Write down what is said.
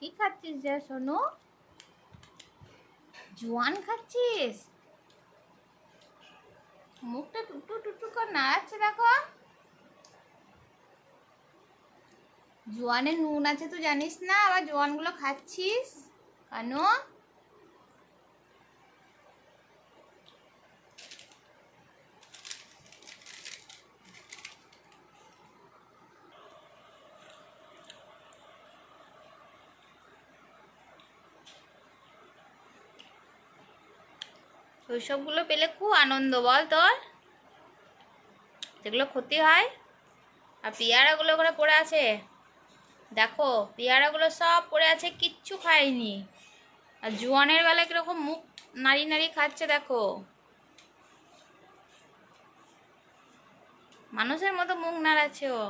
কি খাচ্ছিস যা সোনু? জোয়ান খাচ্ছিস? মুখটা টুটু টুটু করে নাড়াচ্ছে দেখো। জোয়ানে নুন আছে তুই জানিস না, আবার জোয়ানগুলো খাচ্ছিস কেন? শৈশবগুলো পেলে খুব আনন্দ বল তোর, যেগুলো ক্ষতি হয়। আর পেয়ারাগুলো ওখানে পড়ে আছে দেখো, পেয়ারাগুলো সব পড়ে আছে, কিচ্ছু খায়নি। আর জোয়ানের বেলা কিরকম মুখ নাড়ি নাড়ি খাচ্ছে দেখো, মানুষের মতো মুখ নাড়াচ্ছে ও।